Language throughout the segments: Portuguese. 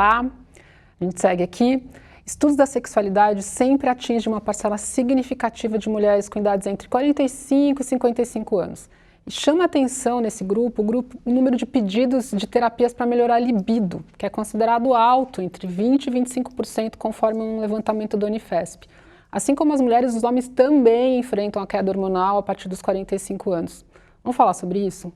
lá, a gente segue aqui. Estudos da sexualidade sempre atingem uma parcela significativa de mulheres com idades entre 45 e 55 anos. E chama a atenção nesse grupo o número de pedidos de terapias para melhorar a libido, que é considerado alto, entre 20% e 25%, conforme um levantamento do Unifesp. Assim como as mulheres, os homens também enfrentam a queda hormonal a partir dos 45 anos. Vamos falar sobre isso?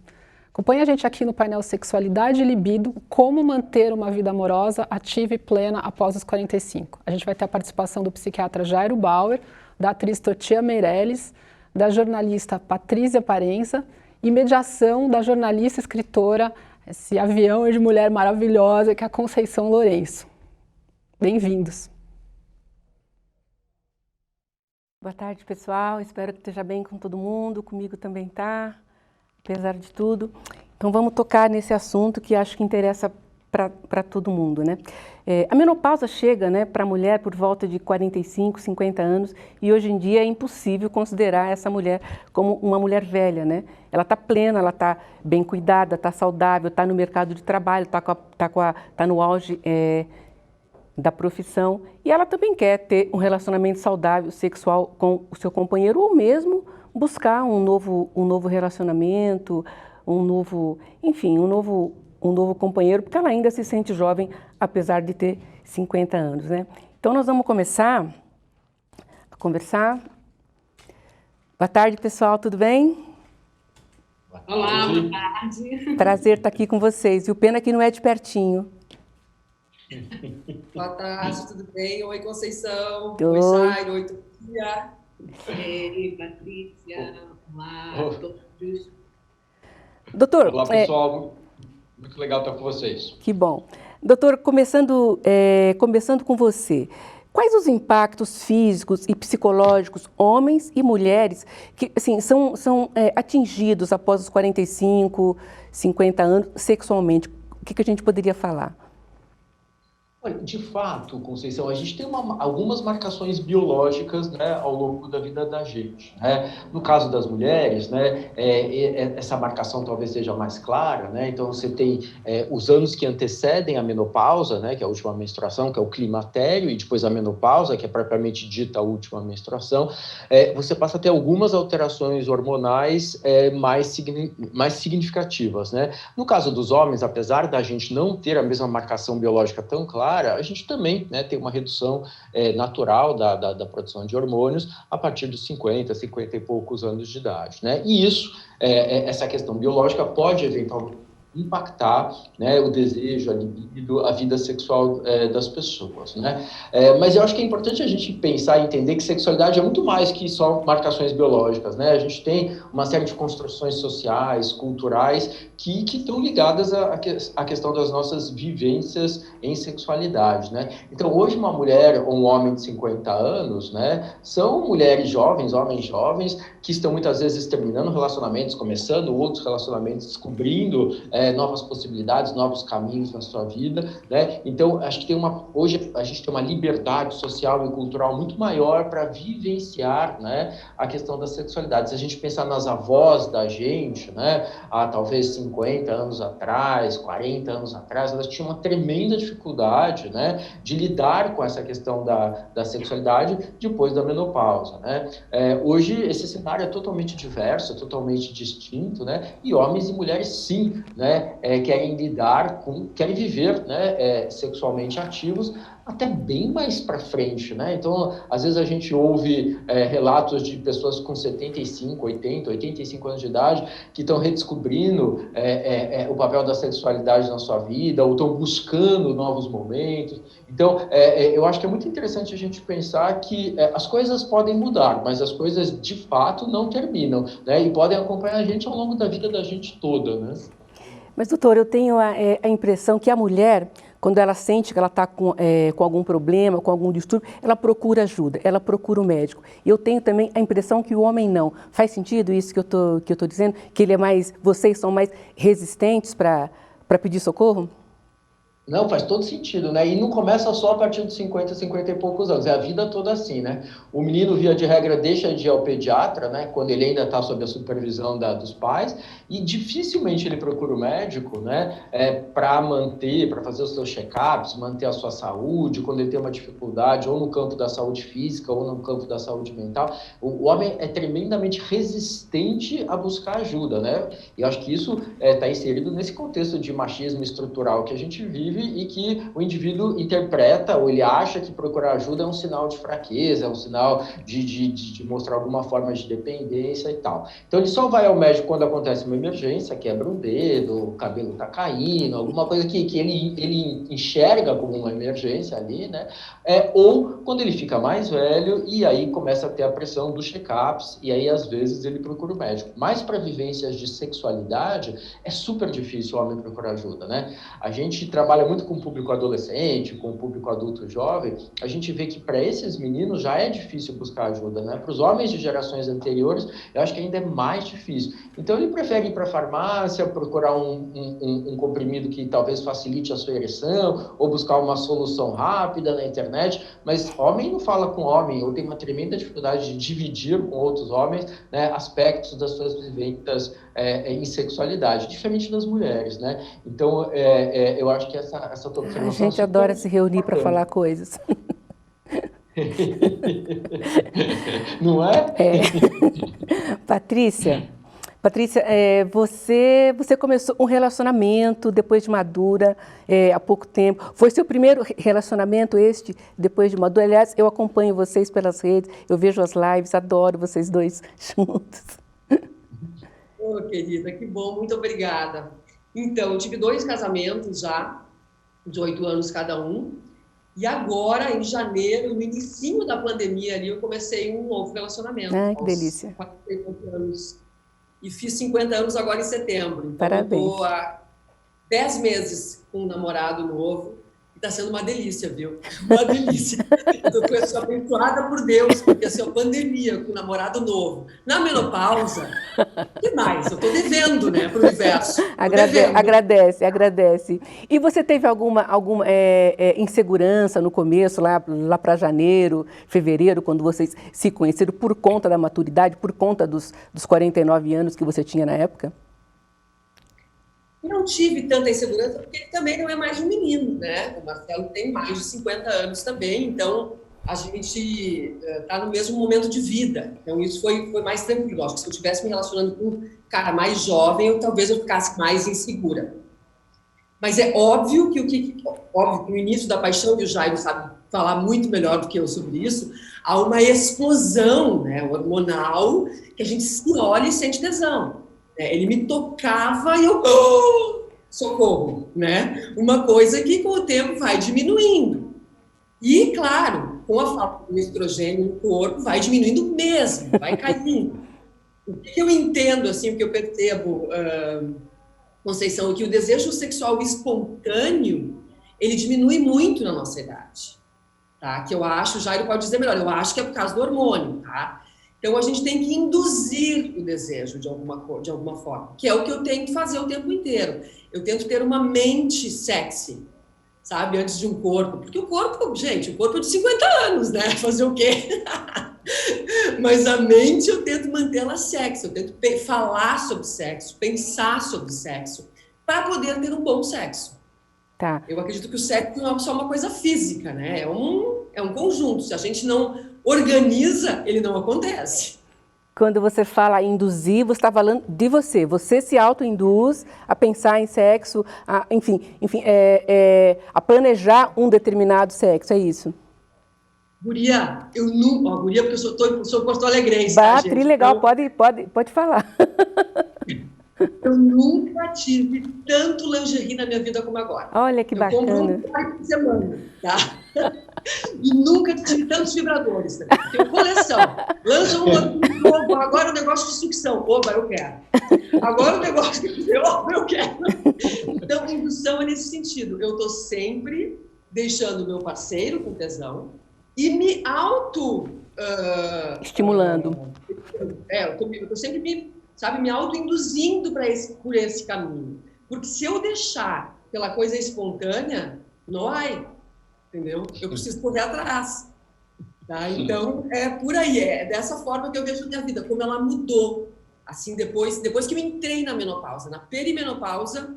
Acompanhe a gente aqui no painel Sexualidade e Libido, como manter uma vida amorosa, ativa e plena após os 45. A gente vai ter a participação do psiquiatra Jairo Bauer, da atriz Totia Meirelles, da jornalista Patrícia Parenza e mediação da jornalista e escritora, esse avião de mulher maravilhosa que é a Conceição Lourenço. Bem-vindos. Boa tarde, pessoal. Espero que esteja bem com todo mundo. Comigo também tá, apesar de tudo. Então vamos tocar nesse assunto que acho que interessa para todo mundo, né? A menopausa chega, né, para a mulher por volta de 45, 50 anos e hoje em dia é impossível considerar essa mulher como uma mulher velha, né? Ela está plena, ela está bem cuidada, está saudável, está no mercado de trabalho, tá no auge da profissão e ela também quer ter um relacionamento saudável, sexual com o seu companheiro ou mesmo buscar um novo relacionamento, um novo companheiro, porque ela ainda se sente jovem, apesar de ter 50 anos, né? Então, nós vamos começar a conversar. Boa tarde, pessoal, tudo bem? Olá, boa tarde. Prazer estar aqui com vocês. E o pena que não é de pertinho. Boa tarde, tudo bem? Oi, Conceição. Oi, Jairo. Oi, Totia. Oi, Patrícia. Olá, todos. Doutor, olá, pessoal. Muito legal estar com vocês. Que bom. Doutor, começando com você, quais os impactos físicos e psicológicos, homens e mulheres, que assim, são atingidos após os 45, 50 anos sexualmente? O que a gente poderia falar? Olha, de fato, Conceição, a gente tem algumas marcações biológicas, né, ao longo da vida da gente, né? No caso das mulheres, né, essa marcação talvez seja mais clara, né? Então você tem os anos que antecedem a menopausa, né, que é a última menstruação, que é o climatério, e depois a menopausa, que é propriamente dita a última menstruação. Você passa a ter algumas alterações hormonais mais significativas, né? No caso dos homens, apesar da gente não ter a mesma marcação biológica tão clara, a gente também, né, tem uma redução natural da produção de hormônios a partir dos 50 e poucos anos de idade, né? E isso, essa questão biológica pode eventualmente impactar, né, o desejo, a libido, a vida sexual das pessoas, né? Mas eu acho que é importante a gente pensar e entender que sexualidade é muito mais que só marcações biológicas, né? A gente tem uma série de construções sociais, culturais, que estão ligadas à questão das nossas vivências em sexualidade, né? Então, hoje, uma mulher ou um homem de 50 anos, né, são mulheres jovens, homens jovens, que estão muitas vezes terminando relacionamentos, começando outros relacionamentos, descobrindo novas possibilidades, novos caminhos na sua vida, né? Então, acho que hoje a gente tem uma liberdade social e cultural muito maior para vivenciar, né, a questão da sexualidade. Se a gente pensar nas avós da gente, né, há talvez 50 anos atrás, 40 anos atrás, elas tinham uma tremenda dificuldade, né, de lidar com essa questão da sexualidade depois da menopausa, né? Hoje esse cenário é totalmente diverso, é totalmente distinto, né? E homens e mulheres sim, né, querem viver, né, sexualmente ativos até bem mais para frente, né? Então, às vezes a gente ouve relatos de pessoas com 75, 80, 85 anos de idade que estão redescobrindo o papel da sexualidade na sua vida ou estão buscando novos momentos. Então, eu acho que é muito interessante a gente pensar que as coisas podem mudar, mas as coisas de fato não terminam, né? E podem acompanhar a gente ao longo da vida da gente toda, né? Mas, doutor, eu tenho a impressão que a mulher, quando ela sente que ela está com algum problema, com algum distúrbio, ela procura ajuda, ela procura o médico. E eu tenho também a impressão que o homem não. Faz sentido isso que eu tô dizendo? Que vocês são mais resistentes para pedir socorro? Não, faz todo sentido, né? E não começa só a partir dos 50, 50 e poucos anos, é a vida toda assim, né? O menino, via de regra, deixa de ir ao pediatra, né? Quando ele ainda está sob a supervisão dos pais, e dificilmente ele procura o médico, né? Para manter, para fazer os seus check-ups, manter a sua saúde, quando ele tem uma dificuldade, ou no campo da saúde física, ou no campo da saúde mental. O homem é tremendamente resistente a buscar ajuda, né? E eu acho que isso está inserido nesse contexto de machismo estrutural que a gente vive, e que o indivíduo interpreta, ou ele acha que procurar ajuda é um sinal de fraqueza, é um sinal de mostrar alguma forma de dependência e tal. Então ele só vai ao médico quando acontece uma emergência, quebra um dedo, o cabelo está caindo, alguma coisa que ele enxerga como uma emergência ali, né? Ou quando ele fica mais velho, e aí começa a ter a pressão dos check-ups, e aí às vezes ele procura o médico. Mas para vivências de sexualidade, é super difícil o homem procurar ajuda, né? A gente trabalha muito com o público adolescente, com o público adulto jovem, a gente vê que para esses meninos já é difícil buscar ajuda, né? Para os homens de gerações anteriores, eu acho que ainda é mais difícil. Então ele prefere ir para a farmácia, procurar um comprimido que talvez facilite a sua ereção, ou buscar uma solução rápida na internet, mas homem não fala com homem, ou tem uma tremenda dificuldade de dividir com outros homens, né, aspectos das suas vivências em sexualidade, diferente das mulheres, né? Então, eu acho que essa tua observação... A gente adora se reunir para falar coisas. Não é? Patrícia, você começou um relacionamento depois de madura, há pouco tempo. Foi seu primeiro relacionamento depois de madura? Aliás, eu acompanho vocês pelas redes, eu vejo as lives, adoro vocês dois juntos. Ô, querida, que bom, muito obrigada. Então, eu tive 2 casamentos já, de 8 anos cada um, e agora, em janeiro, no inicinho da pandemia ali, eu comecei um novo relacionamento. Que delícia. 40 anos. E fiz 50 anos agora em setembro. Então, parabéns. eu estou há 10 meses com um namorado novo. E está sendo uma delícia, viu? Uma delícia. Eu sou abençoada por Deus, porque assim, a pandemia com um namorado novo, na menopausa, o que mais? Eu estou devendo, né, para o universo. Agradece. E você teve alguma insegurança no começo, lá para janeiro, fevereiro, quando vocês se conheceram, por conta da maturidade, por conta dos 49 anos que você tinha na época? Não tive tanta insegurança, porque ele também não é mais um menino, né? O Marcelo tem mais de 50 anos também, então a gente está no mesmo momento de vida. Então isso foi mais tranquilo. Acho que se eu estivesse me relacionando com um cara mais jovem, talvez eu ficasse mais insegura. Mas é óbvio que no início da paixão, e o Jairo sabe falar muito melhor do que eu sobre isso, há uma explosão, né, hormonal, que a gente se olha e sente tesão. Ele me tocava e eu... socorro, né? Uma coisa que com o tempo vai diminuindo. E, claro, com a falta do estrogênio no corpo, vai diminuindo mesmo, vai caindo. O que eu entendo, assim, o que eu percebo, Conceição, é que o desejo sexual espontâneo, ele diminui muito na nossa idade. Tá? Que eu acho, o Jairo pode dizer melhor, eu acho que é por causa do hormônio, tá? Então, a gente tem que induzir o desejo de alguma forma, que é o que eu tento fazer o tempo inteiro. Eu tento ter uma mente sexy, sabe, antes de um corpo. Porque o corpo, gente, o corpo é de 50 anos, né? Fazer o quê? Mas a mente eu tento mantê-la sexy, eu tento falar sobre sexo, pensar sobre sexo, para poder ter um bom sexo. Tá. Eu acredito que o sexo não é só uma coisa física, né? É um conjunto. Se a gente não organiza, ele não acontece. Quando você fala induzir, você está falando de você. Você se auto-induz a pensar em sexo, a planejar um determinado sexo, é isso? Guria, eu não... Guria, porque eu sou porto-alegrense, tá, gente? Legal, então, pode falar. Eu nunca tive tanto lingerie na minha vida como agora. Olha que bacana. Eu compro um par por semana, tá? E nunca tive tantos vibradores. Né? Tenho coleção. Lança um agora o negócio de sucção. Oba, eu quero. Agora o negócio de eu quero. Então, indução é nesse sentido. Eu estou sempre deixando o meu parceiro com tesão e me estimulando. Eu estou sempre me auto-induzindo por esse caminho. Porque se eu deixar pela coisa espontânea, não vai, entendeu? Eu preciso correr atrás. Tá? Então, é por aí, é dessa forma que eu vejo a minha vida, como ela mudou. Assim, depois que eu entrei na menopausa, na perimenopausa,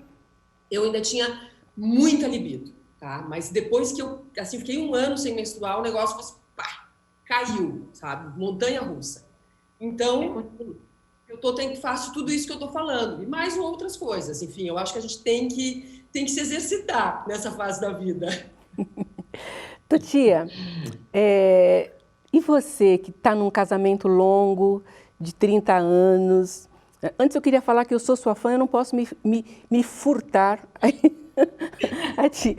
eu ainda tinha muita libido, tá? Mas depois que eu, assim, fiquei 1 ano sem menstruar, o negócio caiu, sabe? Montanha-russa. Então, faço tudo isso que eu tô falando, e mais outras coisas. Enfim, eu acho que a gente tem que se exercitar nessa fase da vida. Totia, e você que está num casamento longo, de 30 anos, antes eu queria falar que eu sou sua fã, eu não posso me furtar a te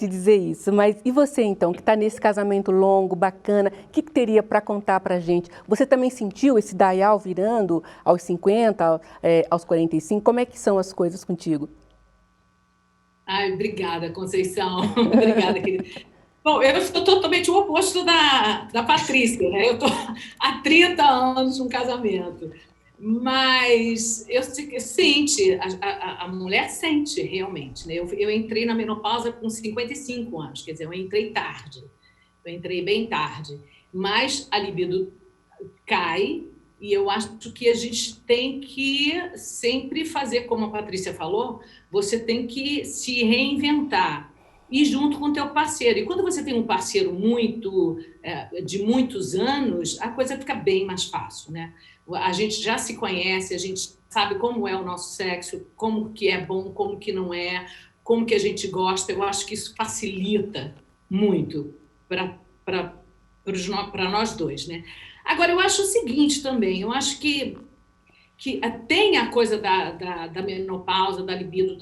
dizer isso, mas e você então, que está nesse casamento longo, bacana, o que teria para contar para a gente? Você também sentiu esse dial virando aos 50, aos 45? Como é que são as coisas contigo? Ai, obrigada, Conceição. Obrigada, querida. Bom, eu sou totalmente o oposto da Patrícia, né? Eu estou há 30 anos num casamento, mas a mulher sente realmente, né? Eu entrei na menopausa com 55 anos, quer dizer, eu entrei tarde, eu entrei bem tarde, mas a libido cai e eu acho que a gente tem que sempre fazer, como a Patrícia falou, você tem que se reinventar. E junto com o teu parceiro. E quando você tem um parceiro de muitos anos, a coisa fica bem mais fácil, né? A gente já se conhece, a gente sabe como é o nosso sexo, como que é bom, como que não é, como que a gente gosta. Eu acho que isso facilita muito para nós dois, né? Agora, eu acho o seguinte também, eu acho que tem a coisa da menopausa, da libido,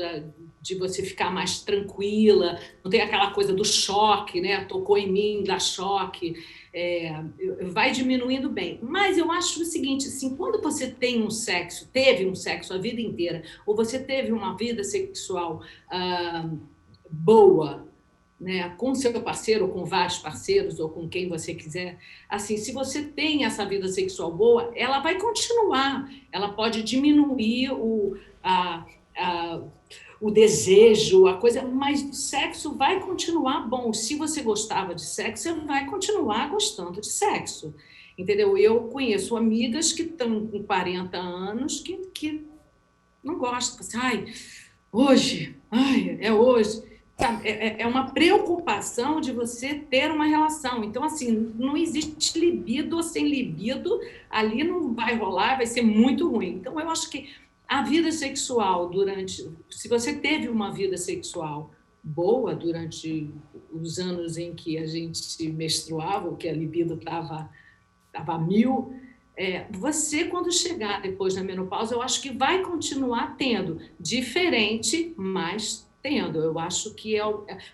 de você ficar mais tranquila, não tem aquela coisa do choque, né? Tocou em mim, dá choque, vai diminuindo bem. Mas eu acho o seguinte, assim, quando você teve um sexo a vida inteira, ou você teve uma vida sexual boa, né, com seu parceiro, ou com vários parceiros, ou com quem você quiser, assim, se você tem essa vida sexual boa, ela vai continuar, ela pode diminuir o desejo, a coisa, mas o sexo vai continuar bom. Se você gostava de sexo, você vai continuar gostando de sexo, entendeu? Eu conheço amigas que estão com 40 anos que não gostam, assim, hoje. É uma preocupação de você ter uma relação. Então, assim, não existe libido ou sem libido, ali não vai rolar, vai ser muito ruim. Então, eu acho que a vida sexual se você teve uma vida sexual boa durante os anos em que a gente menstruava, que a libido estava a 1000, você, quando chegar depois da menopausa, eu acho que vai continuar tendo, diferente, mas tendo. Eu acho que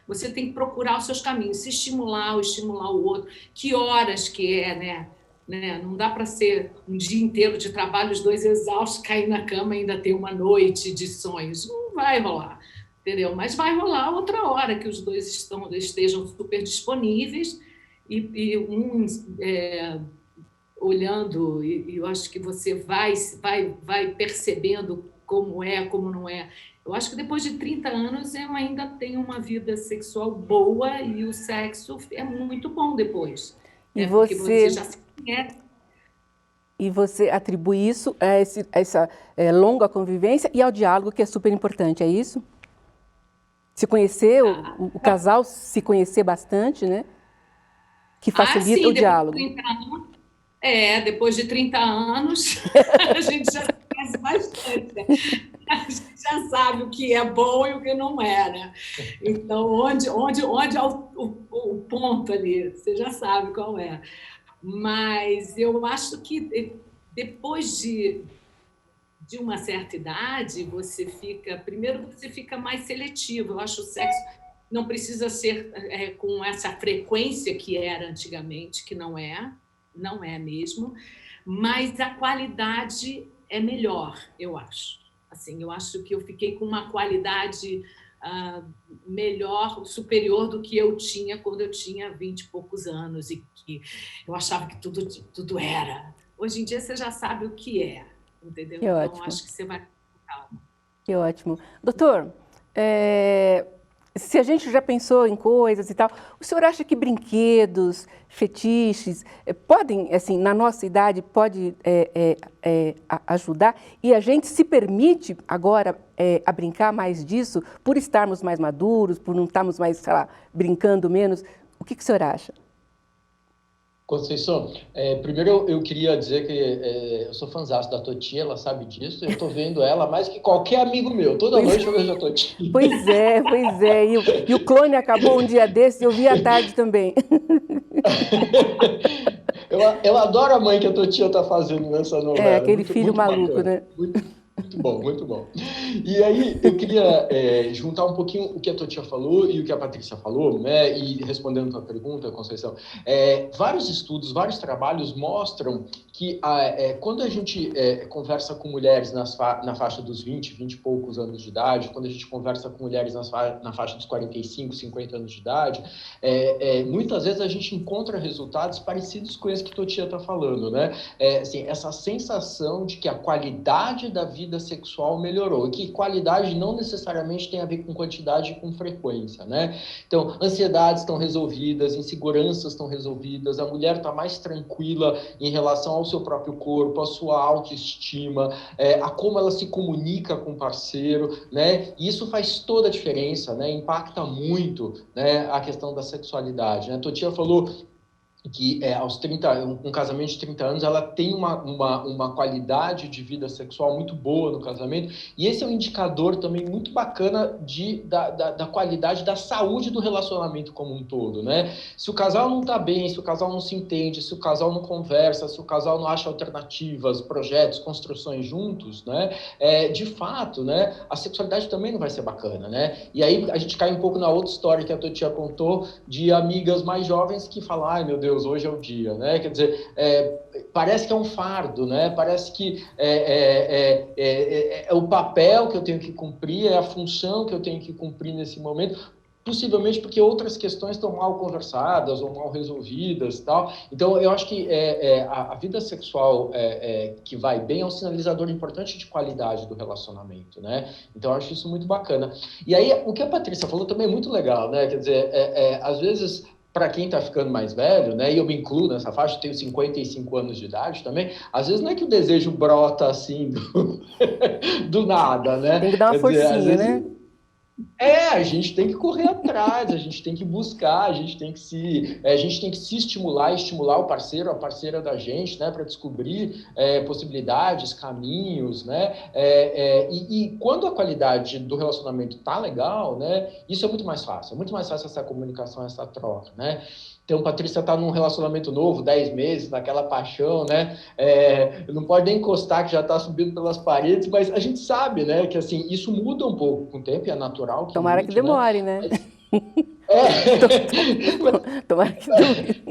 você tem que procurar os seus caminhos, se estimular o outro, que horas que né? Não dá para ser um dia inteiro de trabalho, os dois exaustos, cair na cama e ainda ter uma noite de sonhos. Não vai rolar, entendeu? Mas vai rolar outra hora que os dois estejam super disponíveis e olhando, e eu acho que você vai percebendo como é, como não é. Eu acho que depois de 30 anos eu ainda tenho uma vida sexual boa e o sexo é muito bom depois. Porque você já se conhece. E você atribui isso a essa longa convivência e ao diálogo, que é super importante, é isso? Se conhecer, o casal se conhecer bastante, né? Que facilita sim, o diálogo. Depois de 30 anos, a gente já se conhece bastante, né? A gente já sabe o que é bom e o que não é, né? Então, onde é o ponto ali, você já sabe qual é. Mas eu acho que depois de uma certa idade, você fica mais seletivo. Eu acho o sexo não precisa ser com essa frequência que era antigamente, que não é mesmo, mas a qualidade é melhor, eu acho. Assim, eu acho que eu fiquei com uma qualidade melhor, superior do que eu tinha quando eu tinha 20 e poucos anos e que eu achava que tudo era. Hoje em dia você já sabe o que é, entendeu? Que então ótimo. Acho que você vai com calma. Que ótimo. Doutor, se a gente já pensou em coisas e tal, o senhor acha que brinquedos, fetiches, podem, assim, na nossa idade, pode ajudar? E a gente se permite agora a brincar mais disso, por estarmos mais maduros, por não estarmos mais, sei lá, brincando menos? O que o senhor acha? Conceição, primeiro eu queria dizer que eu sou fãzaço da Toti, ela sabe disso, eu estou vendo ela mais que qualquer amigo meu, toda noite eu vejo a Toti. Pois é, e o clone acabou um dia desses e eu vi à tarde também. Eu adoro a mãe que a Toti está fazendo nessa novela. É, aquele filho muito maluco, bacana. né? Muito bom, muito bom. E aí, eu queria juntar um pouquinho o que a Totia falou e o que a Patrícia falou, né? E respondendo a tua pergunta, Conceição, vários estudos, vários trabalhos mostram que quando a gente conversa com mulheres na faixa dos 20 e poucos anos de idade, quando a gente conversa com mulheres na faixa dos 45, 50 anos de idade, muitas vezes a gente encontra resultados parecidos com esse que a Totia está falando, né? Assim, essa sensação de que a qualidade da vida sexual melhorou, e que qualidade não necessariamente tem a ver com quantidade e com frequência, né? Então, ansiedades estão resolvidas, inseguranças estão resolvidas, a mulher está mais tranquila em relação ao seu próprio corpo, à sua autoestima, a como ela se comunica com o parceiro, né? E isso faz toda a diferença, né? Impacta muito, né, a questão da sexualidade, né? A Totia falou que aos 30, um casamento de 30 anos, ela tem uma qualidade de vida sexual muito boa no casamento, e esse é um indicador também muito bacana da qualidade da saúde do relacionamento como um todo, né? Se o casal não está bem, se o casal não se entende, se o casal não conversa, se o casal não acha alternativas, projetos, construções juntos, né? De fato, né, a sexualidade também não vai ser bacana, né? E aí a gente cai um pouco na outra história que a Totia contou, de amigas mais jovens que falam, ai meu Deus, hoje é o dia, né? Quer dizer, parece que é um fardo, né? Parece que é o papel que eu tenho que cumprir, é a função que eu tenho que cumprir nesse momento, possivelmente porque outras questões estão mal conversadas ou mal resolvidas e tal. Então, eu acho que a vida sexual que vai bem é um sinalizador importante de qualidade do relacionamento, né? Então, eu acho isso muito bacana. E aí, o que a Patrícia falou também é muito legal, né? Quer dizer, às vezes, para quem está ficando mais velho, né, e eu me incluo nessa faixa, eu tenho 55 anos de idade também, às vezes não é que o desejo brota assim do nada, né? Tem que dar uma forcinha, né? A gente tem que correr atrás, a gente tem que buscar, a gente tem que se estimular o parceiro, a parceira da gente, né, para descobrir possibilidades, caminhos, né? E quando a qualidade do relacionamento tá legal, né, isso é muito mais fácil essa comunicação, essa troca, né? Então, Patrícia está num relacionamento novo, 10 meses, naquela paixão, né? Não pode nem encostar, que já está subindo pelas paredes, mas a gente sabe, né, que assim, isso muda um pouco com o tempo, e é natural que Tomara mude, que demore, né? Tomara que demore.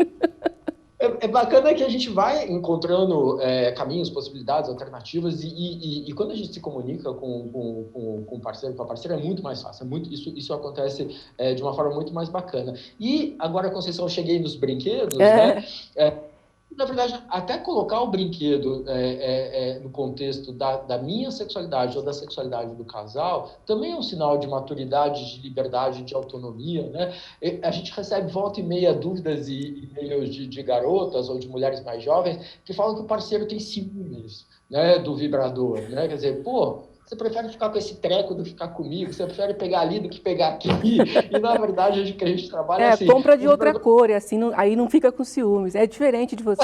É bacana que a gente vai encontrando caminhos, possibilidades, alternativas, e quando a gente se comunica com o parceiro, com a parceira, é muito mais fácil. Isso acontece de uma forma muito mais bacana. E agora, Conceição, eu cheguei nos brinquedos, né? Na verdade, até colocar o brinquedo no contexto da minha sexualidade ou da sexualidade do casal também é um sinal de maturidade, de liberdade, de autonomia, né? A gente recebe volta e meia dúvidas e e-mails de garotas ou de mulheres mais jovens que falam que o parceiro tem ciúmes, né, do vibrador, né? Quer dizer, pô, você prefere ficar com esse treco do que ficar comigo, você prefere pegar ali do que pegar aqui, e na verdade a gente trabalha assim. Compra de outra cor, assim, aí não fica com ciúmes, é diferente de você.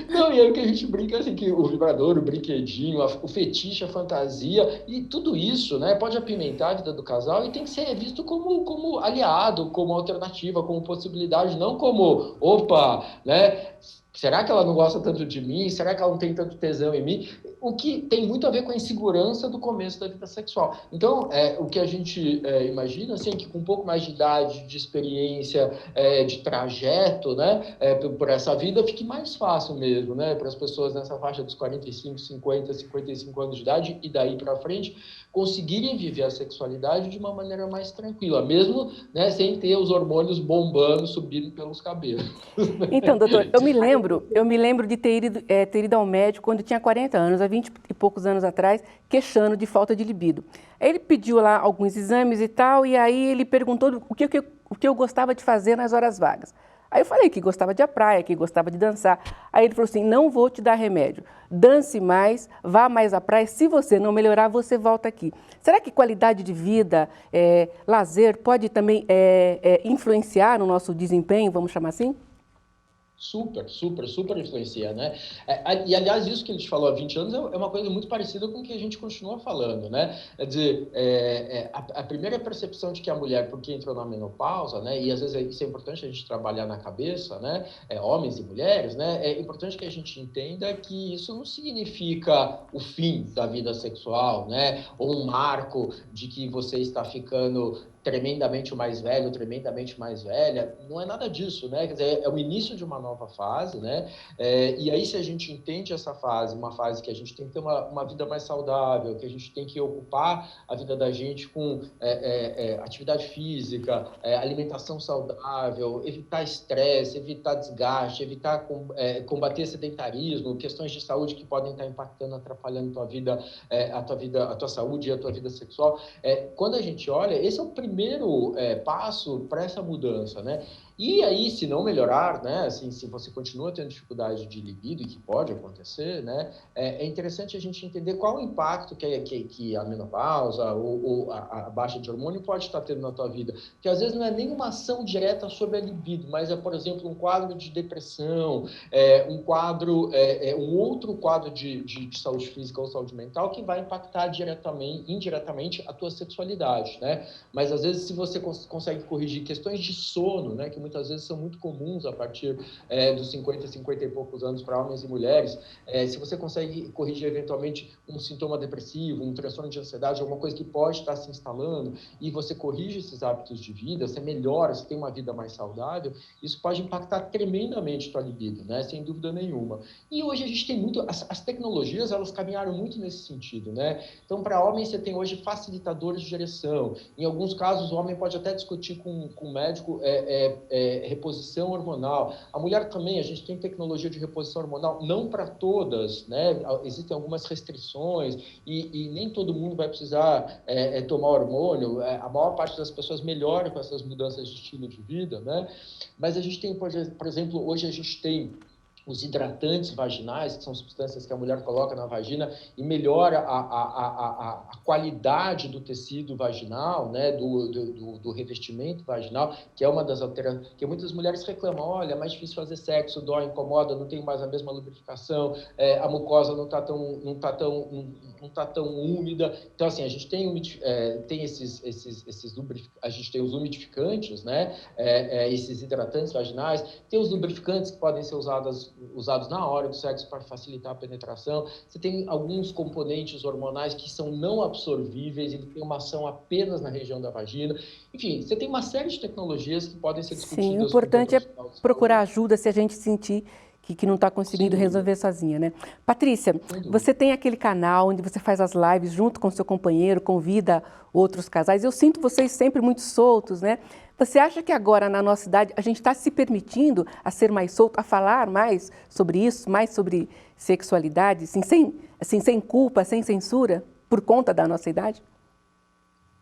Não, e aí o que a gente brinca assim, que o vibrador, o brinquedinho, o fetiche, a fantasia, e tudo isso, né, pode apimentar a vida do casal e tem que ser visto como aliado, como alternativa, como possibilidade, não como, opa, né, será que ela não gosta tanto de mim? Será que ela não tem tanto tesão em mim? O que tem muito a ver com a insegurança do começo da vida sexual. Então, o que a gente imagina, assim, que com um pouco mais de idade, de experiência, de trajeto, né, por essa vida, fique mais fácil mesmo, né, para as pessoas nessa faixa dos 45, 50, 55 anos de idade e daí para frente, conseguirem viver a sexualidade de uma maneira mais tranquila, mesmo, né, sem ter os hormônios bombando, subindo pelos cabelos. Então, doutor, eu me lembro lembro de ter ido ao médico quando eu tinha 40 anos, há 20 e poucos anos atrás, queixando de falta de libido. Aí ele pediu lá alguns exames e tal, e aí ele perguntou o que eu gostava de fazer nas horas vagas. Aí eu falei que gostava de ir à praia, que gostava de dançar. Aí ele falou assim, não vou te dar remédio, dance mais, vá mais à praia, se você não melhorar, você volta aqui. Será que qualidade de vida, lazer, pode também influenciar no nosso desempenho, vamos chamar assim? Super, super, super influencia, né? E, aliás, isso que a gente falou há 20 anos é uma coisa muito parecida com o que a gente continua falando, né? É dizer, a primeira percepção de que a mulher, porque entrou na menopausa, né? E às vezes isso é importante a gente trabalhar na cabeça, né? Homens e mulheres, né? É importante que a gente entenda que isso não significa o fim da vida sexual, né? Ou um marco de que você está ficando tremendamente mais velho, tremendamente mais velha, não é nada disso, né? Quer dizer, é o início de uma nova fase, né? E aí, se a gente entende essa fase, uma fase que a gente tem que ter uma vida mais saudável, que a gente tem que ocupar a vida da gente com atividade física, alimentação saudável, evitar estresse, evitar desgaste, evitar combater sedentarismo, questões de saúde que podem estar impactando, atrapalhando a tua saúde e a tua vida sexual. Quando a gente olha, esse é o primeiro passo para essa mudança, né? E aí, se não melhorar, né, assim, se você continua tendo dificuldade de libido, e que pode acontecer, né, é interessante a gente entender qual o impacto que a menopausa ou a baixa de hormônio pode estar tendo na tua vida. Porque às vezes não é nenhuma ação direta sobre a libido, mas é, por exemplo, um quadro de depressão, um outro quadro de saúde física ou saúde mental que vai impactar indiretamente a tua sexualidade, né? Mas às vezes, se você consegue corrigir questões de sono, né, que muitas vezes são muito comuns a partir dos 50 e poucos anos para homens e mulheres, se você consegue corrigir eventualmente um sintoma depressivo, um transtorno de ansiedade, alguma coisa que pode estar se instalando, e você corrige esses hábitos de vida, você melhora, você tem uma vida mais saudável, isso pode impactar tremendamente a tua libido, né, sem dúvida nenhuma. E hoje a gente tem muito, as tecnologias, elas caminharam muito nesse sentido, né? Então, para homens, você tem hoje facilitadores de ereção. Em alguns casos, o homem pode até discutir com o médico reposição hormonal. A mulher também, a gente tem tecnologia de reposição hormonal, não para todas, né? Existem algumas restrições e nem todo mundo vai precisar tomar hormônio. A maior parte das pessoas melhora com essas mudanças de estilo de vida, né? Mas a gente tem, por exemplo, hoje a gente tem os hidratantes vaginais, que são substâncias que a mulher coloca na vagina e melhora a qualidade do tecido vaginal, né, do revestimento vaginal, que é uma das alterações, que muitas mulheres reclamam, olha, é mais difícil fazer sexo, dói, incomoda, não tem mais a mesma lubrificação, a mucosa não está tão úmida. Então, assim, a gente tem a gente tem os umidificantes, né, esses hidratantes vaginais, tem os lubrificantes que podem ser usados na hora do sexo para facilitar a penetração. Você tem alguns componentes hormonais que são não absorvíveis, ele tem uma ação apenas na região da vagina. Enfim, você tem uma série de tecnologias que podem ser discutidas. Sim, o importante é procurar ajuda se a gente sentir que não está conseguindo resolver sozinha, né? Patrícia, você tem aquele canal onde você faz as lives junto com seu companheiro, convida outros casais. Eu sinto vocês sempre muito soltos, né? Você acha que agora, na nossa idade, a gente está se permitindo a ser mais solto, a falar mais sobre isso, mais sobre sexualidade, assim, sem culpa, sem censura, por conta da nossa idade?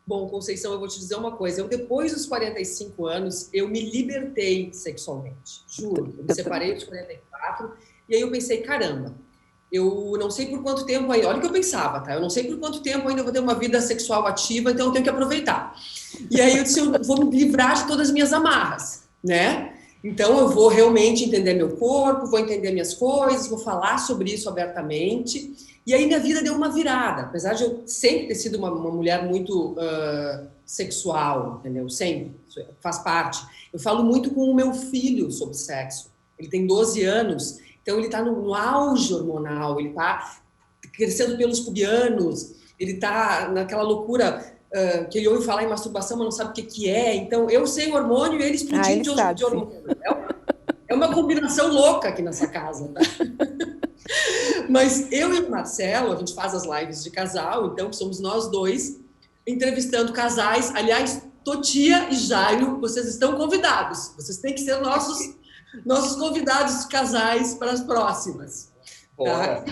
Bom, Conceição, eu vou te dizer uma coisa. Depois dos 45 anos, eu me libertei sexualmente. Juro. Eu me separei dos 44. E aí eu pensei, caramba, eu não sei por quanto tempo aí... Olha o que eu pensava, tá? Eu não sei por quanto tempo ainda eu vou ter uma vida sexual ativa, então eu tenho que aproveitar. E aí eu disse, eu vou me livrar de todas as minhas amarras, né? Então eu vou realmente entender meu corpo, vou entender minhas coisas, vou falar sobre isso abertamente... E aí minha vida deu uma virada, apesar de eu sempre ter sido uma mulher muito sexual, entendeu? Sempre, faz parte. Eu falo muito com o meu filho sobre sexo. Ele tem 12 anos, então ele está no auge hormonal, ele está crescendo pelos pubianos, ele está naquela loucura que ele ouve falar em masturbação, mas não sabe o que é. Então eu sei o hormônio e ele explodindo de hormônio. É uma combinação louca aqui nessa casa, tá? Mas eu e o Marcelo, a gente faz as lives de casal, então somos nós dois entrevistando casais. Aliás, Totia e Jairo, vocês estão convidados. Vocês têm que ser nossos convidados casais para as próximas. Tá?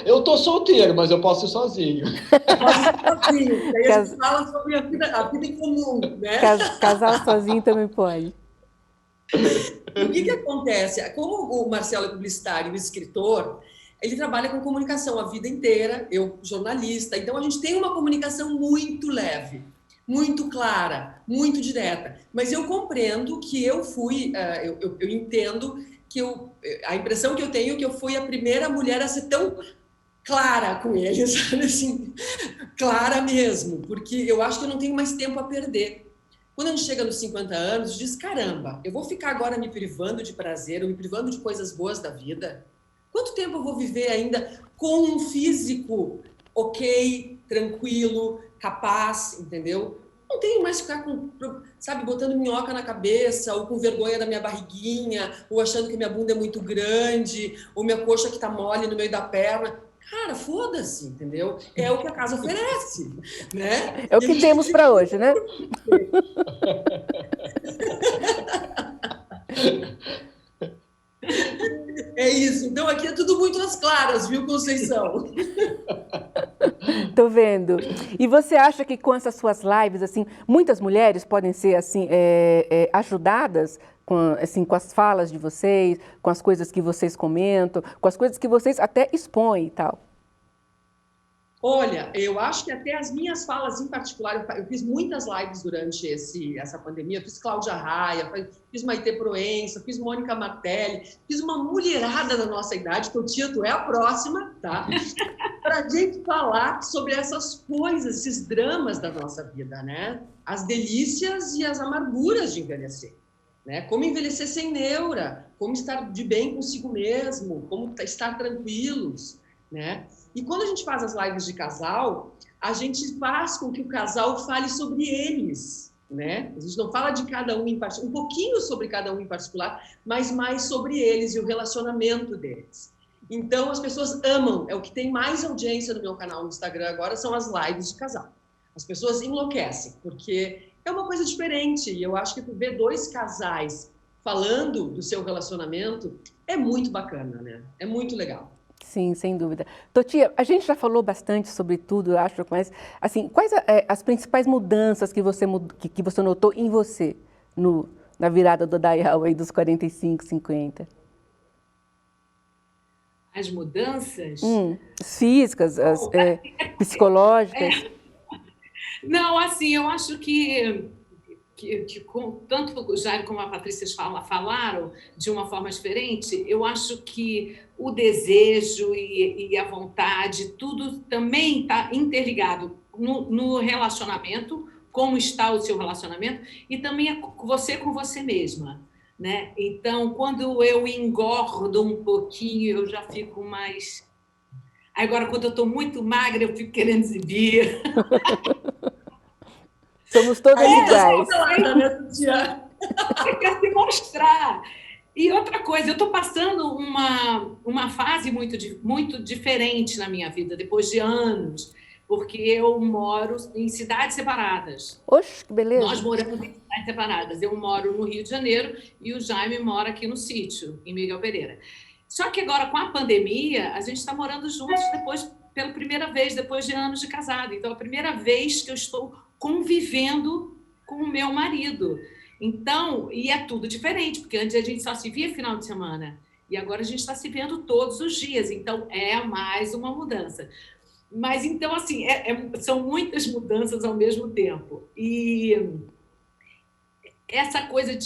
Eu tô solteiro, mas eu posso ir sozinho. Sozinho. Aí a gente fala sobre a vida em comum, né? Casal sozinho também pode. O que acontece? Como o Marcelo é publicitário e escritor, ele trabalha com comunicação a vida inteira, eu jornalista, então a gente tem uma comunicação muito leve, muito clara, muito direta. Mas eu compreendo que eu entendo que a impressão que eu tenho é que eu fui a primeira mulher a ser tão clara com ele, sabe assim? Clara mesmo, porque eu acho que eu não tenho mais tempo a perder. Quando a gente chega nos 50 anos, diz, caramba, eu vou ficar agora me privando de prazer, ou me privando de coisas boas da vida? Quanto tempo eu vou viver ainda com um físico ok, tranquilo, capaz, entendeu? Não tenho mais que ficar botando minhoca na cabeça, ou com vergonha da minha barriguinha, ou achando que minha bunda é muito grande, ou minha coxa que tá mole no meio da perna. Cara, foda-se, entendeu? É o que a casa oferece, né? É o que temos para hoje, né? É isso. Então aqui é tudo muito às claras, viu, Conceição? Tô vendo. E você acha que com essas suas lives, assim, muitas mulheres podem ser assim ajudadas com as falas de vocês, com as coisas que vocês comentam, com as coisas que vocês até expõem e tal? Olha, eu acho que até as minhas falas em particular, eu fiz muitas lives durante essa pandemia, eu fiz Cláudia Raia, fiz Maite Proença, fiz Mônica Martelli, fiz uma mulherada da nossa idade, que tu é a próxima, tá? Para a gente falar sobre essas coisas, esses dramas da nossa vida, né? As delícias e as amarguras de envelhecer, né? Como envelhecer sem neura, como estar de bem consigo mesmo, como estar tranquilos, né? E quando a gente faz as lives de casal, a gente faz com que o casal fale sobre eles, né? A gente não fala de cada um em particular, um pouquinho sobre cada um em particular, mas mais sobre eles e o relacionamento deles. Então, as pessoas amam, é o que tem mais audiência no meu canal no Instagram agora, são as lives de casal. As pessoas enlouquecem, porque é uma coisa diferente, e eu acho que ver dois casais falando do seu relacionamento é muito bacana, né? É muito legal. Sim, sem dúvida. Totia, a gente já falou bastante sobre tudo, eu acho, mas assim, quais as principais mudanças que você notou em você na virada do dial aí dos 45, 50? As mudanças? As físicas, as psicológicas? Não, assim, eu acho que tanto o Jairo como a Patrícia falaram de uma forma diferente, eu acho que o desejo e a vontade, tudo também está interligado no relacionamento, como está o seu relacionamento, e também você com você mesma, né? Então, quando eu engordo um pouquinho, eu já fico mais... Agora, quando eu estou muito magra, eu fico querendo exibir. Somos todas iguais. Você quer se mostrar. E outra coisa, eu estou passando uma fase muito diferente na minha vida, depois de anos, porque eu moro em cidades separadas. Oxe, que beleza. Nós moramos em cidades separadas. Eu moro no Rio de Janeiro e o Jaime mora aqui no sítio, em Miguel Pereira. Só que agora, com a pandemia, a gente está morando juntos pela primeira vez, depois de anos de casado. Então, é a primeira vez que eu estou convivendo com o meu marido. Então, e é tudo diferente, porque antes a gente só se via final de semana, e agora a gente está se vendo todos os dias, então é mais uma mudança. Mas, então, assim, são muitas mudanças ao mesmo tempo. E essa coisa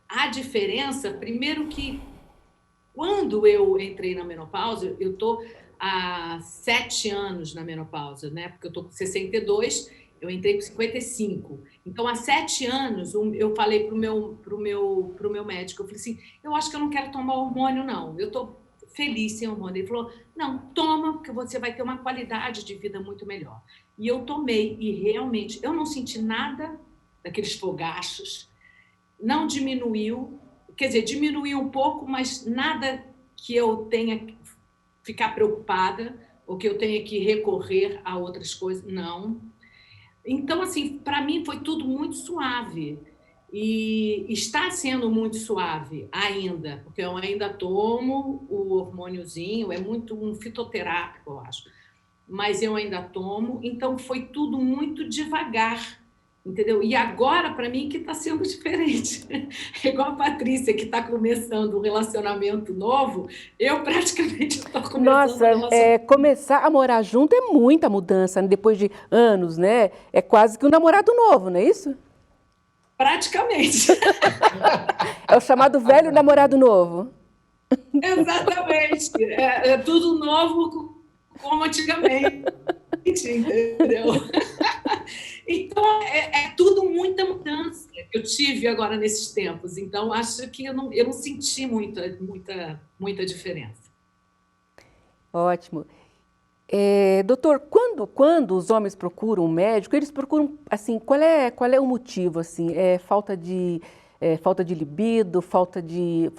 a diferença, primeiro que, quando eu entrei na menopausa, eu estou há 7 anos na menopausa, né? Porque eu estou com 62, eu entrei com 55. Então, há 7 anos, eu falei pro meu médico, eu falei assim, eu acho que eu não quero tomar hormônio, não. Eu estou feliz sem hormônio. Ele falou, não, toma, porque você vai ter uma qualidade de vida muito melhor. E eu tomei, e realmente, eu não senti nada daqueles fogachos, não diminuiu, quer dizer, diminuiu um pouco, mas nada que eu tenha que ficar preocupada, ou que eu tenha que recorrer a outras coisas, não. Então, assim, para mim foi tudo muito suave. E está sendo muito suave ainda, porque eu ainda tomo o hormôniozinho, é muito um fitoterápico, eu acho, mas eu ainda tomo, então foi tudo muito devagar, entendeu? E agora, para mim, que está sendo diferente. É igual a Patrícia, que está começando um relacionamento novo, eu praticamente estou começando Nossa, um relacionamento. começar a morar junto é muita mudança, né? Depois de anos, né? É quase que um namorado novo, não é isso? Praticamente. É o chamado velho namorado novo. Exatamente. É tudo novo como antigamente, entendeu? Então, é tudo muita mudança que eu tive agora nesses tempos. Então, acho que eu não senti muita diferença. Ótimo. Doutor, quando os homens procuram um médico, eles procuram, assim, qual é o motivo, assim? Falta de libido, falta de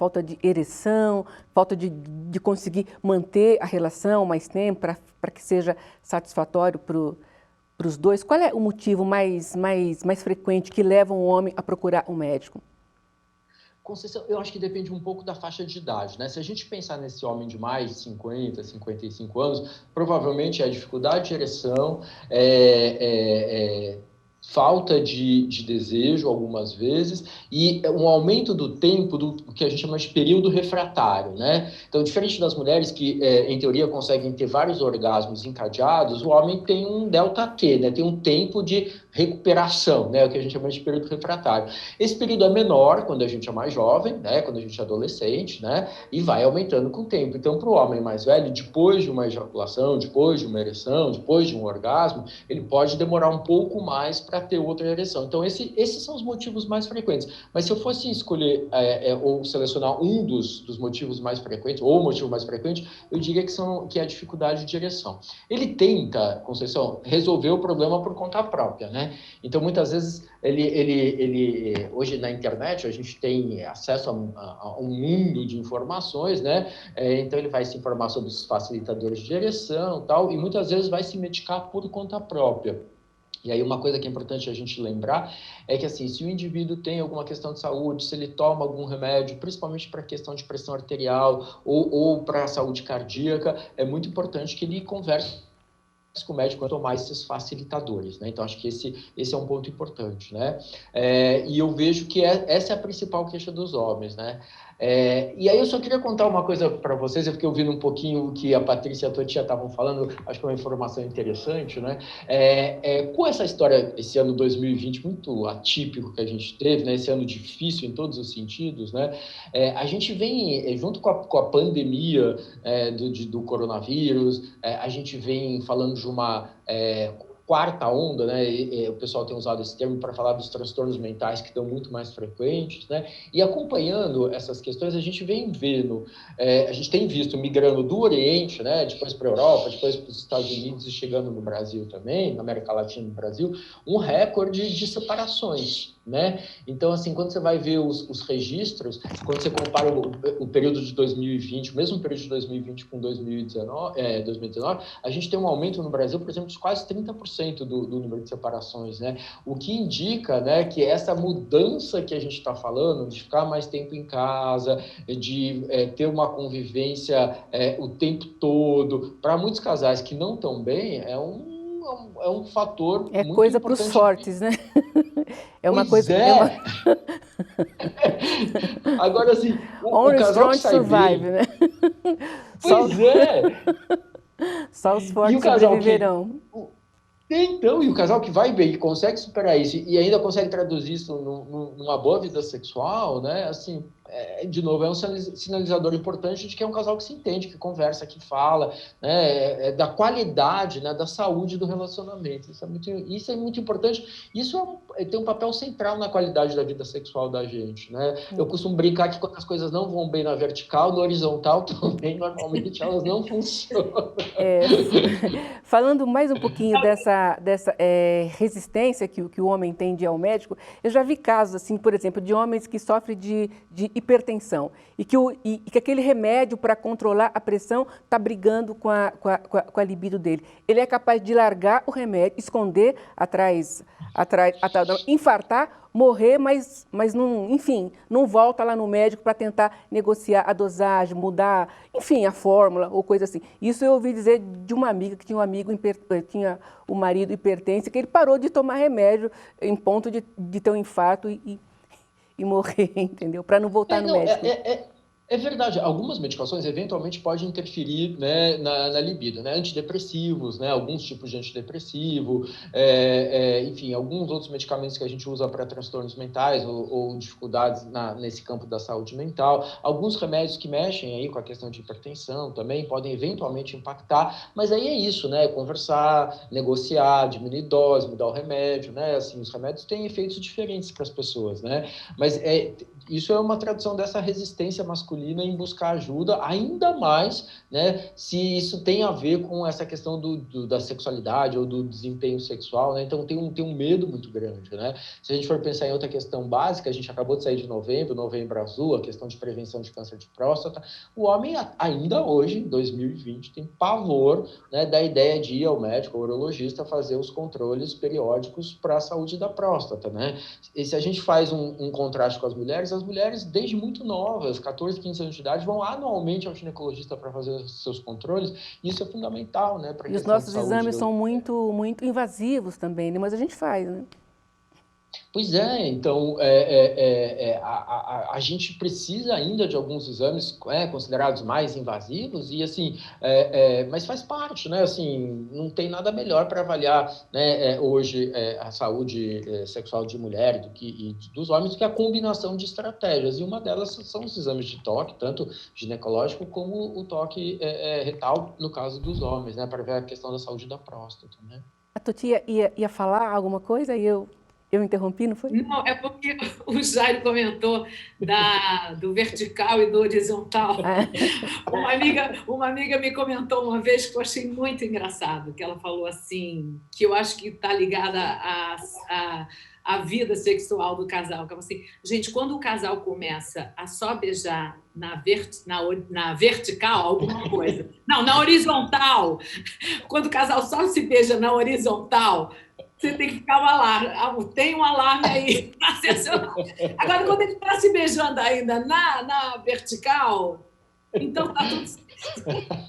ereção, falta de conseguir manter a relação mais tempo para que seja satisfatório para os dois? Qual é o motivo mais frequente que leva um homem a procurar um médico? Conceição, eu acho que depende um pouco da faixa de idade, né? Se a gente pensar nesse homem de mais de 50, 55 anos, provavelmente é dificuldade de ereção, falta de desejo algumas vezes e um aumento do tempo do que a gente chama de período refratário, né? Então, diferente das mulheres que, em teoria, conseguem ter vários orgasmos encadeados, o homem tem um delta T, né? Tem um tempo de recuperação, né? O que a gente chama de período refratário. Esse período é menor quando a gente é mais jovem, né? Quando a gente é adolescente, né? E vai aumentando com o tempo. Então, para o homem mais velho, depois de uma ejaculação, depois de uma ereção, depois de um orgasmo, ele pode demorar um pouco mais para ter outra ereção. Então, esses são os motivos mais frequentes. Mas se eu fosse escolher ou selecionar um dos motivos mais frequentes, ou o motivo mais frequente, eu diria que é a dificuldade de ereção. Ele tenta, Conceição, resolver o problema por conta própria, né? Então, muitas vezes, hoje na internet, a gente tem acesso a um mundo de informações, né? Então, ele vai se informar sobre os facilitadores de ereção e tal, e muitas vezes vai se medicar por conta própria. E aí uma coisa que é importante a gente lembrar é que, assim, se o indivíduo tem alguma questão de saúde, se ele toma algum remédio, principalmente para a questão de pressão arterial ou para a saúde cardíaca, é muito importante que ele converse com o médico quanto mais esses facilitadores, né? Então, acho que esse é um ponto importante, né? E eu vejo que essa é a principal queixa dos homens, né? E aí eu só queria contar uma coisa para vocês, eu fiquei ouvindo um pouquinho o que a Patrícia e a Totia estavam falando, acho que é uma informação interessante, né? Com essa história, esse ano 2020 muito atípico que a gente teve, né? Esse ano difícil em todos os sentidos, né? A gente vem, junto com a pandemia do coronavírus, a gente vem falando de uma quarta onda, né? O pessoal tem usado esse termo para falar dos transtornos mentais que estão muito mais frequentes, né? E acompanhando essas questões, a gente vem vendo, a gente tem visto migrando do Oriente, né? Depois para a Europa, depois para os Estados Unidos e chegando no Brasil também, na América Latina e no Brasil, um recorde de separações, né? Então, assim, quando você vai ver os registros, quando você compara o período de 2020, o mesmo período de 2020 com 2019, a gente tem um aumento no Brasil, por exemplo, de quase 30% do número de separações, né? O que indica, né, que essa mudança que a gente está falando, de ficar mais tempo em casa, de ter uma convivência o tempo todo, para muitos casais que não estão bem, é um fator muito importante. É coisa para os fortes, né? É uma pois coisa... Agora, assim, o casal que sai survive, bem... né? Só os fortes sobreviverão. Então, e o casal que vai bem, que consegue superar isso e ainda consegue traduzir isso numa boa vida sexual, né? Assim, de novo, é um sinalizador importante de que é um casal que se entende, que conversa, que fala, né? Da qualidade, né? Da saúde do relacionamento. Isso é muito importante. Isso tem um papel central na qualidade da vida sexual da gente, né? Eu costumo brincar que quando as coisas não vão bem na vertical, no horizontal também, normalmente, elas não funcionam. Falando mais um pouquinho dessa resistência que o homem tem de ir ao médico, eu já vi casos, assim, por exemplo, de homens que sofrem de hipertensão e que aquele remédio para controlar a pressão está brigando com a libido dele. Ele é capaz de largar o remédio, esconder atrás infartar, morrer, mas não, enfim, não volta lá no médico para tentar negociar a dosagem, mudar, enfim, a fórmula ou coisa assim. Isso eu ouvi dizer de uma amiga que tinha um amigo, tinha o marido hipertenso, que ele parou de tomar remédio em ponto de ter um infarto e morrer, entendeu? Para não voltar no médico. É verdade, algumas medicações eventualmente podem interferir, né, na libido, né? Antidepressivos, né? Alguns tipos de antidepressivo, enfim, alguns outros medicamentos que a gente usa para transtornos mentais ou dificuldades nesse campo da saúde mental. Alguns remédios que mexem aí com a questão de hipertensão também podem eventualmente impactar, mas aí é isso, né? Conversar, negociar, diminuir dose, mudar o remédio, né? Assim, os remédios têm efeitos diferentes para as pessoas, né? Mas isso é uma tradução dessa resistência masculina em buscar ajuda, ainda mais, né, se isso tem a ver com essa questão da sexualidade ou do desempenho sexual, né? Então tem um medo muito grande, né? Se a gente for pensar em outra questão básica, a gente acabou de sair de Novembro Azul, a questão de prevenção de câncer de próstata, o homem ainda hoje, em 2020, tem pavor, né, da ideia de ir ao médico, ao urologista, fazer os controles periódicos para a saúde da próstata, né? E se a gente faz um contraste com as mulheres, desde muito novas, 14, 15 anos de idade, vão anualmente ao ginecologista para fazer os seus controles. Isso é fundamental, né? E os nossos exames são muito, muito invasivos também, né? Mas a gente faz, né? Pois é, então a gente precisa ainda de alguns exames considerados mais invasivos e assim, mas faz parte, né? Assim, não tem nada melhor para avaliar, né, hoje a saúde sexual de mulher e dos homens do que a combinação de estratégias. E uma delas são os exames de toque, tanto ginecológico como o toque retal no caso dos homens, né? Para ver a questão da saúde da próstata, né? A Tuti ia falar alguma coisa e eu interrompi, não foi? Não, é porque o Jairo comentou do vertical e do horizontal. Uma amiga me comentou uma vez que eu achei muito engraçado, que ela falou assim, que eu acho que está ligada à vida sexual do casal. Que ela falou assim, gente, quando o casal começa a só beijar na vertical, alguma coisa. Não, na horizontal. Quando o casal só se beija na horizontal, você tem que ficar um alarme. Tem um alarme aí. Agora, quando ele está se beijando ainda na vertical, então está tudo certo.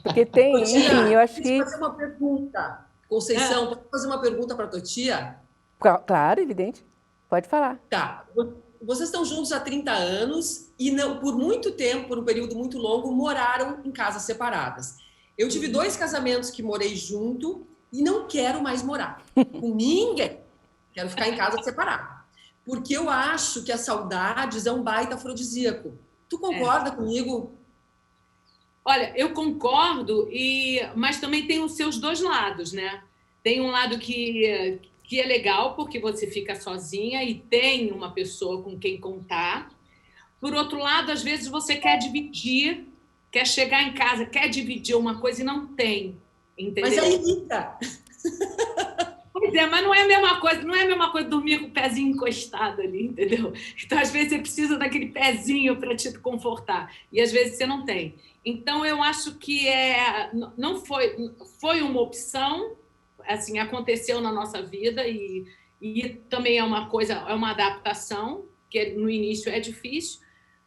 Porque tem, enfim, eu acho que... Pode fazer uma pergunta. Conceição, pode fazer uma pergunta para a tua tia? Claro, evidente. Pode falar. Tá. Vocês estão juntos há 30 anos e não, por muito tempo, por um período muito longo, moraram em casas separadas. Eu tive 2 casamentos que morei junto e não quero mais morar com ninguém. Quero ficar em casa separado. Porque eu acho que as saudades é um baita afrodisíaco. Tu concorda comigo? Olha, eu concordo, mas também tem os seus 2 lados, né? Tem um lado que é legal, porque você fica sozinha e tem uma pessoa com quem contar. Por outro lado, às vezes você quer dividir, quer chegar em casa, quer dividir uma coisa e não tem. Entendeu? Mas aí irrita. Pois é, mas não é a mesma coisa dormir com o pezinho encostado ali, entendeu? Então, às vezes, você precisa daquele pezinho para te confortar, e às vezes você não tem. Então, eu acho que não foi uma opção, assim, aconteceu na nossa vida, e também é uma coisa, é uma adaptação, que no início é difícil,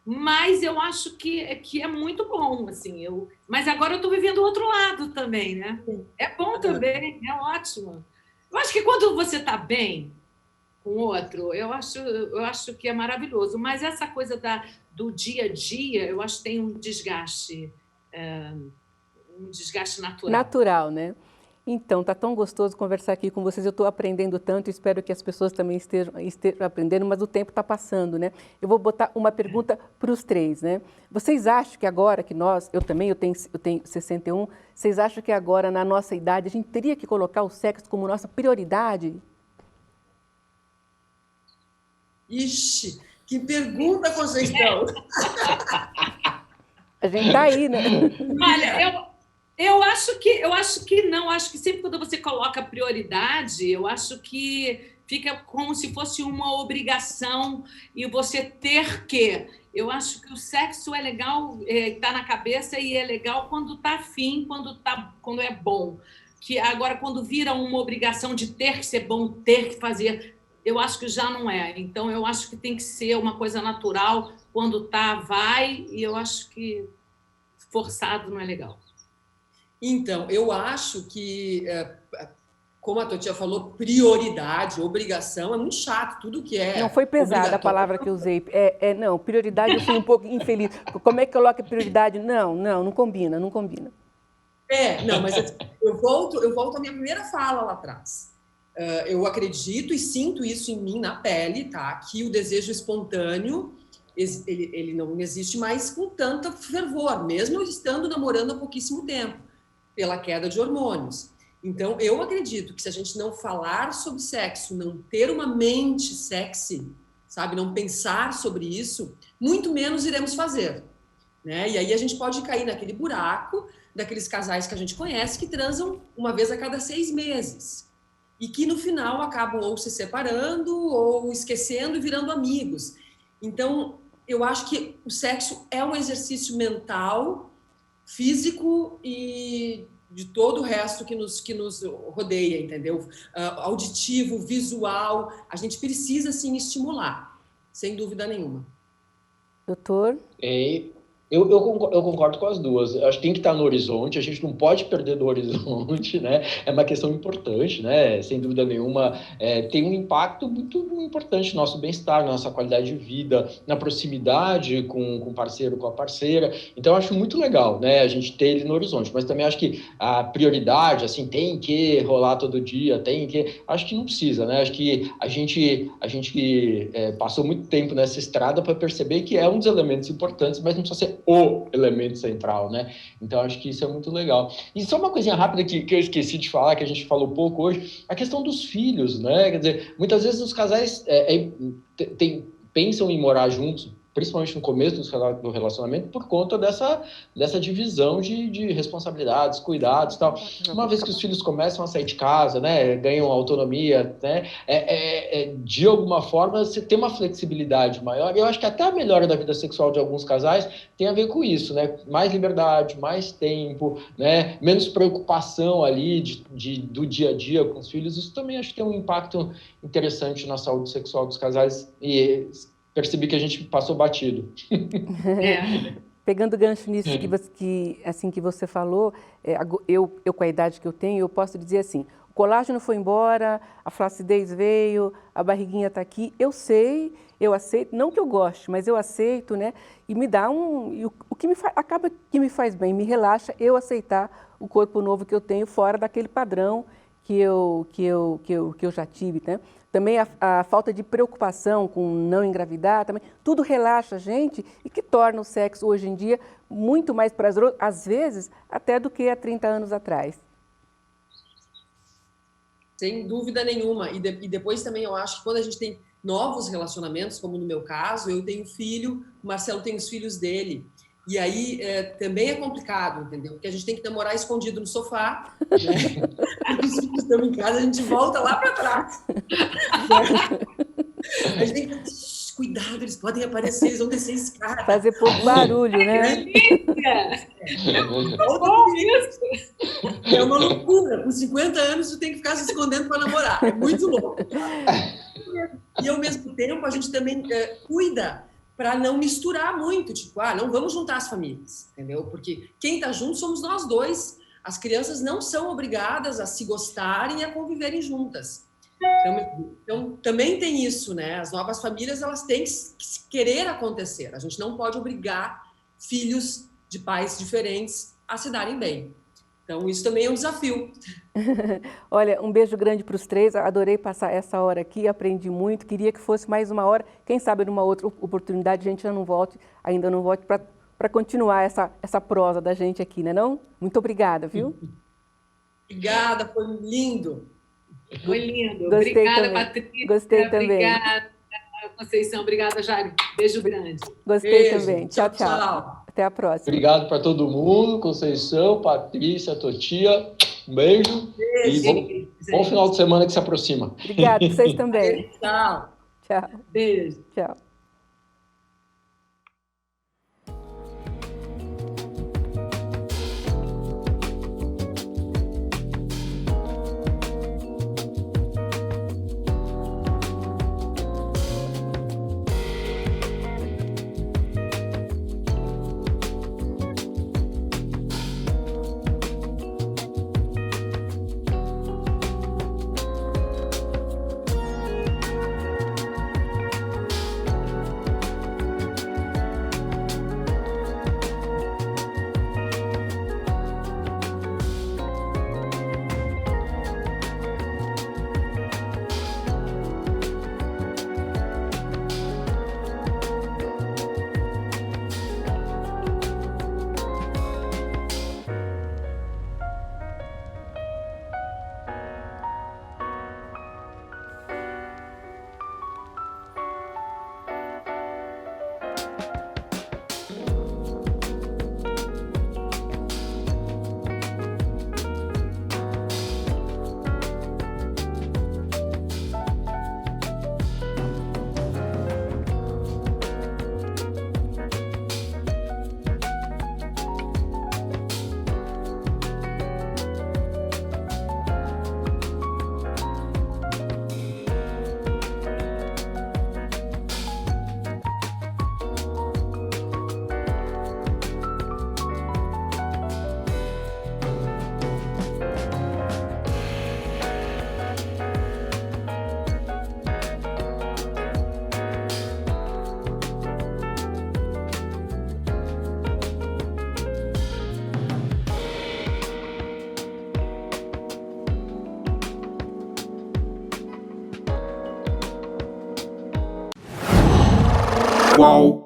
mas eu acho que é muito bom, assim. Mas agora eu estou vivendo o outro lado também, né? É bom também, é ótimo. Eu acho que quando você está bem com o outro, eu acho que é maravilhoso. Mas essa coisa do dia a dia, eu acho que tem um desgaste natural. Natural, né? Então, tá tão gostoso conversar aqui com vocês. Eu estou aprendendo tanto, espero que as pessoas também estejam aprendendo, mas o tempo está passando, né? Eu vou botar uma pergunta para os 3, né? Vocês acham que agora que eu tenho 61, vocês acham que agora, na nossa idade, a gente teria que colocar o sexo como nossa prioridade? Ixi, que pergunta, Conceição! A gente está aí, né? Olha, eu acho que não. Acho que sempre quando você coloca prioridade, eu acho que fica como se fosse uma obrigação e você ter que. Eu acho que o sexo é legal, tá na cabeça e é legal quando tá afim, quando é bom. Que agora, quando vira uma obrigação de ter que ser bom, ter que fazer, eu acho que já não é. Então, eu acho que tem que ser uma coisa natural. Quando tá, vai. E eu acho que forçado não é legal. Então, eu acho que, como a Totia falou, prioridade, obrigação, é muito chato. Tudo que é Não foi pesada a palavra que eu usei. Não, prioridade eu fui um pouco infeliz. Como é que coloca prioridade? Não combina, não combina. Não, mas eu volto à minha primeira fala lá atrás. Eu acredito e sinto isso em mim, na pele, tá? Que o desejo espontâneo, ele não existe mais com tanto fervor, mesmo eu estando namorando há pouquíssimo tempo, pela queda de hormônios. Então, eu acredito que se a gente não falar sobre sexo, não ter uma mente sexy, sabe, não pensar sobre isso, muito menos iremos fazer, né? E aí a gente pode cair naquele buraco daqueles casais que a gente conhece que transam uma vez a cada 6 meses e que no final acabam ou se separando ou esquecendo e virando amigos. Então, eu acho que o sexo é um exercício mental, físico e de todo o resto que nos rodeia, entendeu? Auditivo, visual, a gente precisa, sim, estimular, sem dúvida nenhuma. Doutor? Eu concordo com as duas. Eu acho que tem que estar no horizonte, a gente não pode perder do horizonte, né? É uma questão importante, né? Sem dúvida nenhuma, tem um impacto muito importante no nosso bem-estar, na nossa qualidade de vida, na proximidade com o parceiro, com a parceira. Então, eu acho muito legal, né? A gente ter ele no horizonte, mas também acho que a prioridade, assim, tem que rolar todo dia, acho que não precisa, né? Acho que a gente passou muito tempo nessa estrada para perceber que é um dos elementos importantes, mas não precisa ser o elemento central, né? Então, acho que isso é muito legal. E só uma coisinha rápida que eu esqueci de falar, que a gente falou pouco hoje, a questão dos filhos, né? Quer dizer, muitas vezes os casais pensam em morar juntos, principalmente no começo do relacionamento, por conta dessa divisão de responsabilidades, cuidados e tal. Uma vez que os filhos começam a sair de casa, né, ganham autonomia, né, de alguma forma você tem uma flexibilidade maior. E eu acho que até a melhora da vida sexual de alguns casais tem a ver com isso, né? Mais liberdade, mais tempo, né, menos preocupação ali do dia a dia com os filhos. Isso também acho que tem um impacto interessante na saúde sexual dos casais e percebi que a gente passou batido. Pegando gancho nisso que você falou, eu com a idade que eu tenho, eu posso dizer assim, o colágeno foi embora, a flacidez veio, a barriguinha está aqui, eu sei, eu aceito, não que eu goste, mas eu aceito, né? E me dá o que acaba que me faz bem, me relaxa eu aceitar o corpo novo que eu tenho fora daquele padrão que eu já tive, né? Também a falta de preocupação com não engravidar, também, tudo relaxa a gente e que torna o sexo hoje em dia muito mais prazeroso, às vezes, até do que há 30 anos atrás. Sem dúvida nenhuma. E depois também eu acho que quando a gente tem novos relacionamentos, como no meu caso, eu tenho filho, o Marcelo tem os filhos dele. E aí também é complicado, entendeu? Porque a gente tem que namorar escondido no sofá, né? Os filhos estão em casa, a gente volta lá para trás. A gente tem que cuidado, eles podem aparecer, eles vão descer a escada. Fazer pouco barulho, né? É uma loucura. Com 50 anos, tu tem que ficar se escondendo para namorar. É muito louco. E, ao mesmo tempo, a gente também cuida para não misturar muito, tipo, não vamos juntar as famílias, entendeu? Porque quem está junto somos nós dois. As crianças não são obrigadas a se gostarem e a conviverem juntas. Então, também tem isso, né? As novas famílias, elas têm que querer acontecer. A gente não pode obrigar filhos de pais diferentes a se darem bem. Então, isso também é um desafio. Olha, um beijo grande para os três. Adorei passar essa hora aqui, aprendi muito. Queria que fosse mais uma hora. Quem sabe numa outra oportunidade a gente ainda não volte para continuar essa prosa da gente aqui, né não? Muito obrigada, viu? Obrigada, foi lindo. Foi lindo. Gostei obrigada, também. Patrícia. Gostei também. Obrigada, Conceição. Obrigada, Jari. Beijo grande. Gostei Beijo. também. Tchau, tchau. Até a próxima. Obrigado para todo mundo, Conceição, Patrícia, Totia. Um beijo. E bom final de semana que se aproxima. Obrigada, vocês também. Tchau. Tchau. Beijo. Tchau. Qual?